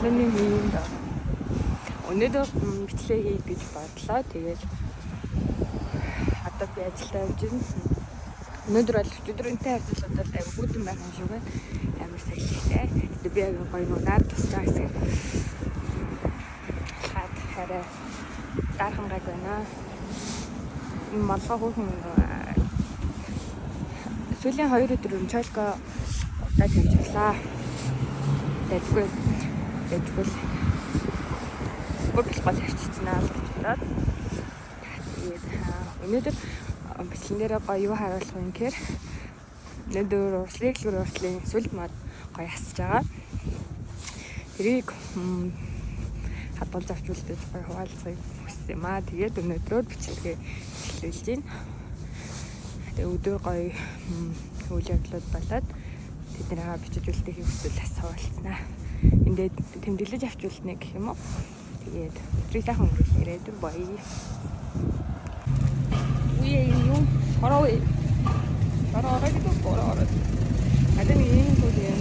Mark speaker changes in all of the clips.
Speaker 1: Өглөөний хийнд өнөөдөр бичлэг хийх гэж бодлоо. Тэгээд одоо би ажилдаа явж байна. Өнөөдөр бол өдрөнтэй ажлуудад аягүй хүйтэн байх юм шиг байна. Амар сэлхтэй. Тэгээд би яг гоё нунаар туслаа гэсэн. Хаад хараа дархамгаг байна. Малгай хүүхэн сүүлийн 2 өдөр чолко удаа тавьчихлаа. Тэгвэл бүгд гол авчицнаа л гэж бодоод. Тэгээд өнөөдөр бичлэн дээр гоё юу харуулах юм гэхээр өнөөдөр уртлын сүлд мод гоё хасж байгаа. Тэрийг хадгалж авчулдаг гоё хуваалцахыг хүссэн юм аа. Тэгээд өнөөдрөө бичлэгээ эхлүүлж байна. Тэгээд өдөр гоё үйл явдлууд болоод тэднийгээ бичиж үлдээх хүсвэл асуулцнаа. Эндээ тэмдэглэж авчулнаа гэх юм уу. Тэгээд өдрийн сайхан өнгөрүүлээрэй дүү баяа. Үе юу? Ороо гэдэг ороо. Адын ийм үг юм.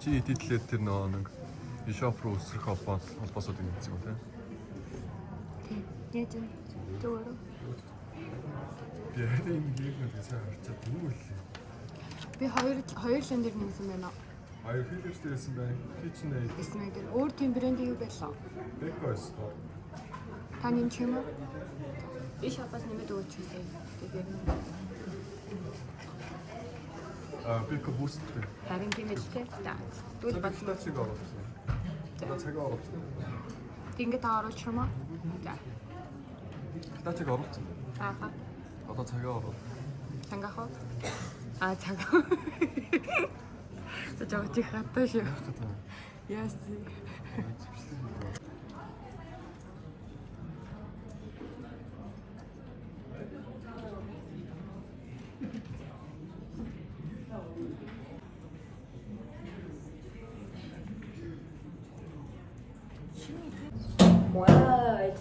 Speaker 2: Чи идэтлээ тэр нэг бишоп руу өсрөх холбоосод юм гэсэн үү те?
Speaker 1: Яаж вэ? Зүгээр үү?
Speaker 2: Би яг энэ хийх гэж харчаад юу вэ?
Speaker 1: Би хоёр лэн дээр нэгсэн байна.
Speaker 2: Хоёр Philips дээрсэн байна. KitchenAid.
Speaker 1: Эсмэг дээр өөр тийм брэнд юу байлаа?
Speaker 2: Beko-с.
Speaker 1: Таны юм уу? Би шопоос нэмээд өгч үзье. Тэгээд
Speaker 2: Beko Boost.
Speaker 1: харин тийм л те. Тэгвэл бодлоо.
Speaker 2: Цаг оруулсан. Цаг оруулсан.
Speaker 1: Ингээд та оруулчих юм аа? За.
Speaker 2: Цаг оруулсан.
Speaker 1: Аа.
Speaker 2: Одоо цаг оруулсан.
Speaker 1: Цангах уу? Цаг. Зөж чих хатаа шүү. Яс.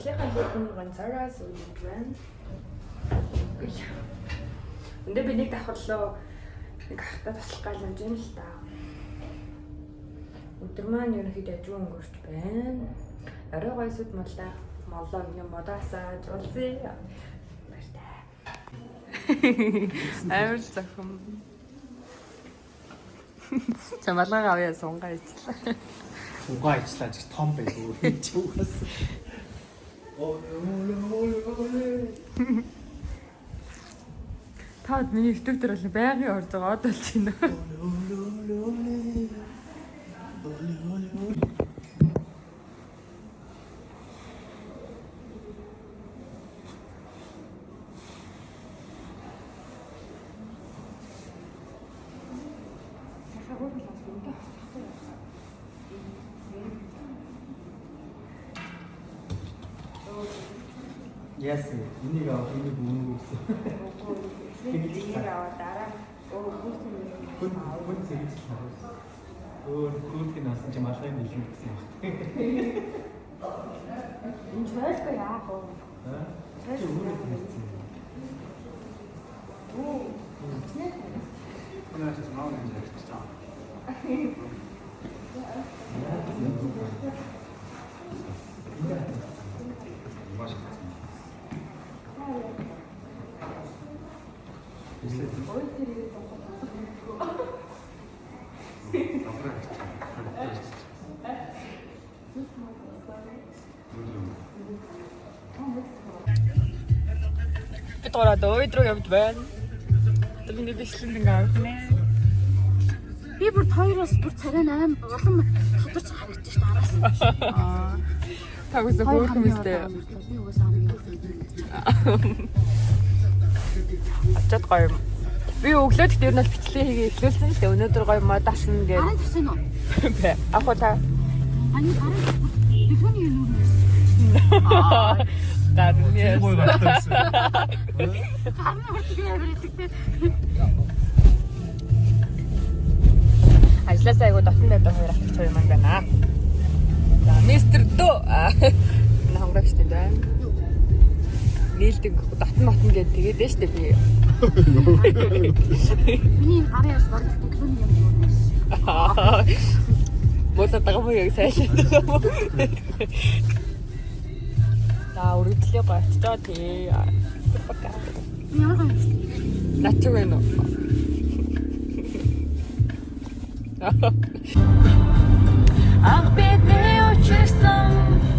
Speaker 1: Урдлынхаа лүгэн ганцаараас үлдэж байна. Эндээ би нэг давхарлоо нэг ахта таслах гал явж юм л та. Өдөр маань ерөнхийдөө ажуу өнгөрч байна. Орой гойсод молоо юм модасаа жуулзээ. Баяртай. Амар зөвхөн. Чамлага авьяа сунгаа ичлээ.
Speaker 3: Сунгаа ичлээ гэж том байгүй гэж угаас.
Speaker 1: Таад миний YouTube дээр бол байнгын орж байгаа од болж байна.
Speaker 3: Yes, энийг авах энийг өгнө гэсэн.
Speaker 1: Энийг аваад дараа
Speaker 3: хүн зэрэг хараа. Гүрдийг насан чи маш их нэлээд гэсэн юм.
Speaker 1: энэ чөлөө яах вэ?
Speaker 3: Чи өөрөө хэлсэн. Унаас маа нэг ярьчихсан.
Speaker 1: Бид ороод өөдрөө явж байна. Тэний бичлэн ингээ авнэ.
Speaker 4: Би бүр 2-оос бүр царай 8 улам хатарч харагдчих шүү дээ араас.
Speaker 1: Тагс хөөрхөн мэстэй.
Speaker 4: Би уус амын.
Speaker 1: Ачаад гоё юм. Би өглөөд дээр нь бичлэг хийгээ эхлүүлсэн л дээ. Өнөөдөр гоё модасна гэж.
Speaker 4: Харин төвсөн үү?
Speaker 1: Ах уу та.
Speaker 4: Ани харин телефоны юу нэр.
Speaker 1: Гаднээ.
Speaker 3: Гой батсан.
Speaker 4: Харин хурдгаа явагддаг.
Speaker 1: Ажлаасаа айгуу дотн байдаг хоёр ах хоёр маань байна. За, мистер Дөө. Хонгорч тийм байна. Нийлдэг дотн гэдэг тэгээд дээ штэ би.
Speaker 4: Миний гарын яс баг телефоны юм юу нэр.
Speaker 1: Бота тагмаа яг сайлдаг юм. За, үргэлжлээ гоцтой тий.
Speaker 4: Ямар гоё.
Speaker 1: Начиг байна уу? Ах бидний очирсан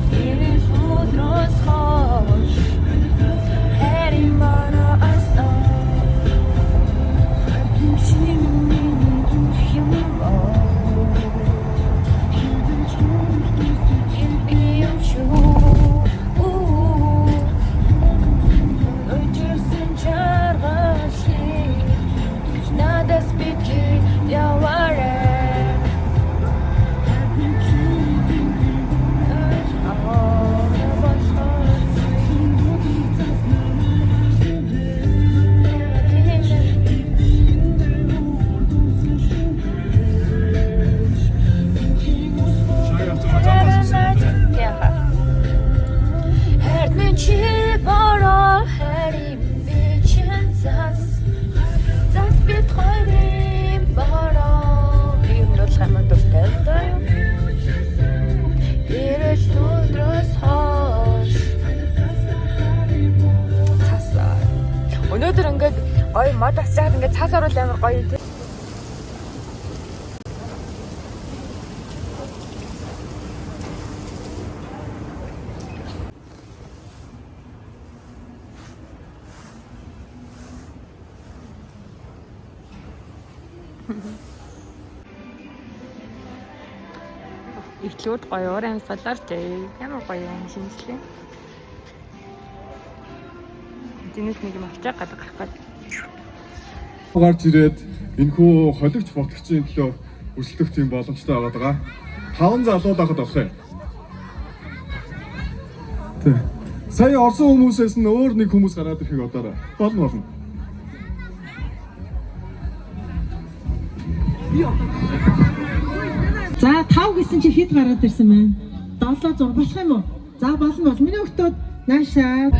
Speaker 1: энэ өдрөөс хойш хэрэг манай асан өнөөдөр ингээд гоё мод асчаад ингээд цаас оруул амар гоё тийм. Ихлүүд гоё уур амьсгалаарч ямар гоё юм шинжлээ. Динэс нэг юм авчаа гадаг гарах гээд.
Speaker 2: Гарч ирээд энэхүү холигч ботгчийн төлөө өрсөлдөх тийм боломжтой байгаа. 5 залуу дахад авах юм. Тэг. Сая орсон хүмүүсээс нь өөр нэг хүмүүс гараад ирэхийг бодоорой. Болно.
Speaker 5: За 5 гэсэн чи хэд гараад ирсэн бэ? 7 6 болох юм уу? За болно бол миний өгтөд наашаа.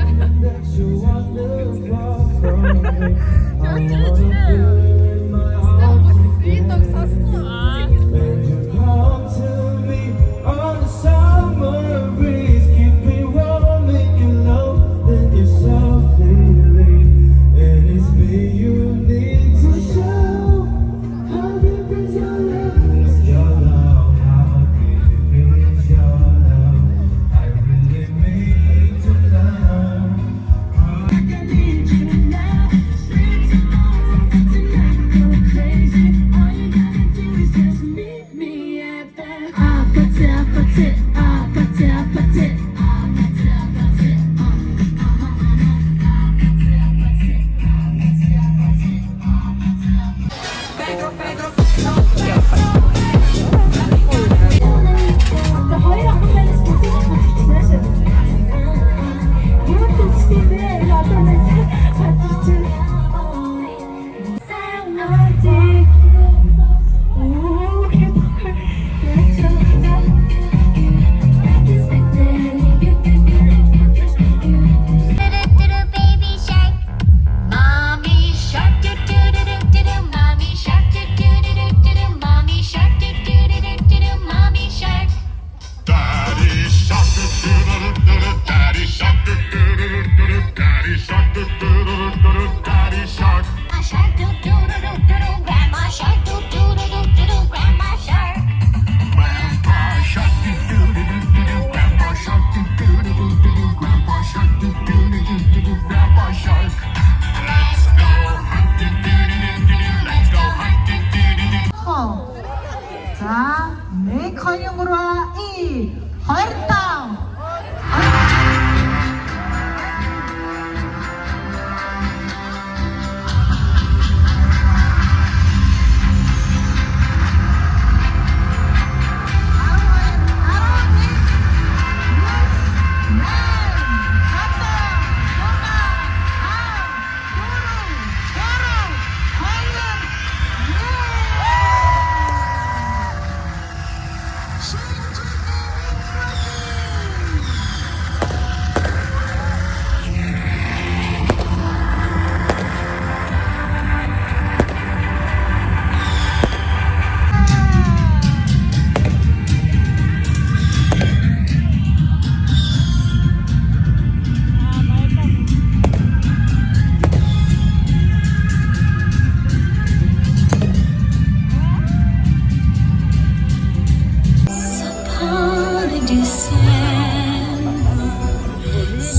Speaker 5: За 1 2 3 и 25.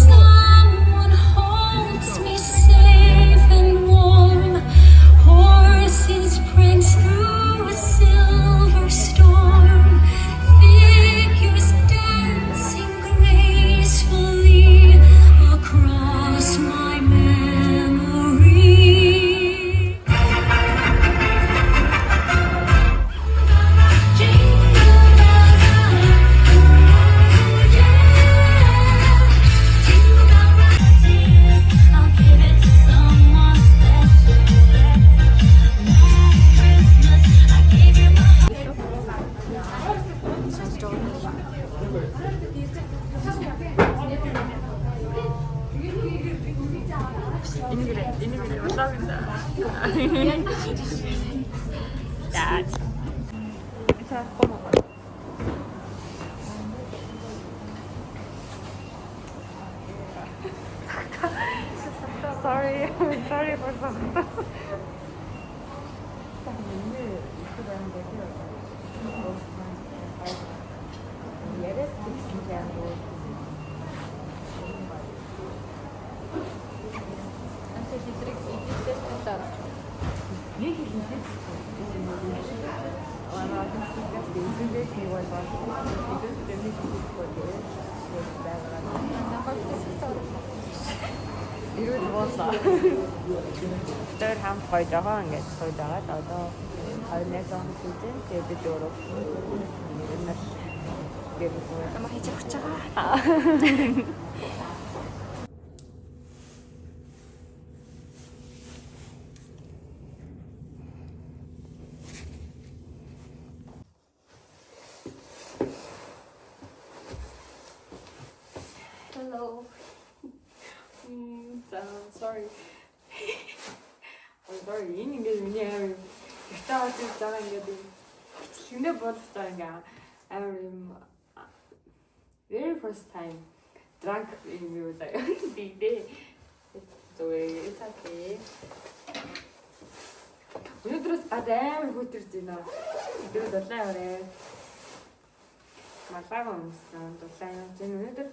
Speaker 6: Someone holds me safe and warm. Horses prance through a silver storm. Figures dancing gracefully across my memory. I'll give it to someone special. Last Christmas, I gave you my
Speaker 1: Энэ улаавна. За. За гомоо. Sorry for something. Ирүүл буулаа. Тэр хамт гоё жагаа ингэж сууж агаад одоо 28 он хүлээн тэгээд бид өөрөө энэ гэрээс хамаа хийж авч байгаа. sorry. Sorry. Энэ ингээд миний амар ятаа хийж байгаа ингээд бичлэгнээ бодохтой ингээ амар юм very first time drunk in music. Big day. So it's okay. Өнөөдрөөс гад амар хөтөрж байна. Өнөөдөр дулаан яваарэ. Малгай өмсөн дулаан явж байна. Өнөөдөр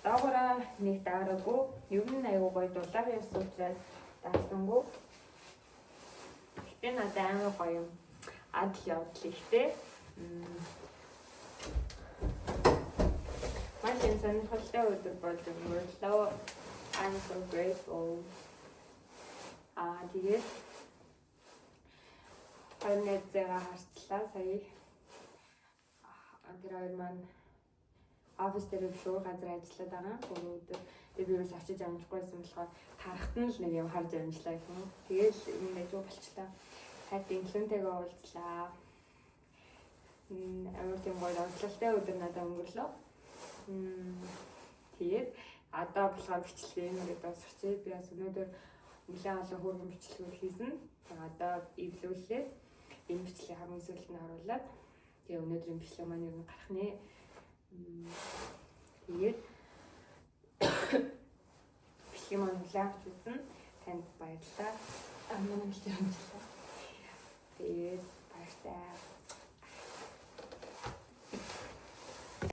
Speaker 1: доогоороо нэг даараагүй. Ер нь аягүй гоё дулаан явсан учраас даасангүй. Гэтэ надад амар гоё юм. Адл явдал ихтэй. Маш юм сонирхолтой өдөр болж өнгөрлөө. I'm so grateful. Тэгээд Анэтэйгээ харцлаа сая. Тэр хоёр маань офис дээр шууд газар ажиллаад байгаа. Өнөөдөр би юус очиж амжихгүйсэн болохоор тарахт нь л нэг юм харж амжлаа гэх юм. Тэгэл энэ ажил болчлаа. Хайт инфлюентэйгээ уулзлаа. Амар тийм гоё онцлогтой өдөр надад өнгөрлөө. Тэгээд одоо болохоор бичлэгээ ингээд дуусчихъя. Би бас өнөөдөр нэлээд олон хөргөн бичлэгүүд хийсэн. Тэгээд одоо эвлүүлээ. Энэ бичлэгийг хамгийн сүүлд нь оруулаад тэгээ өнөөдрийн бичлэг маань юу гарах нэ. Тэгээд бичлэг маань хүлээн авч үзэн танд баярлалаа. Амнаа бичлэг амжилтаа. Тэгээд баярлалаа.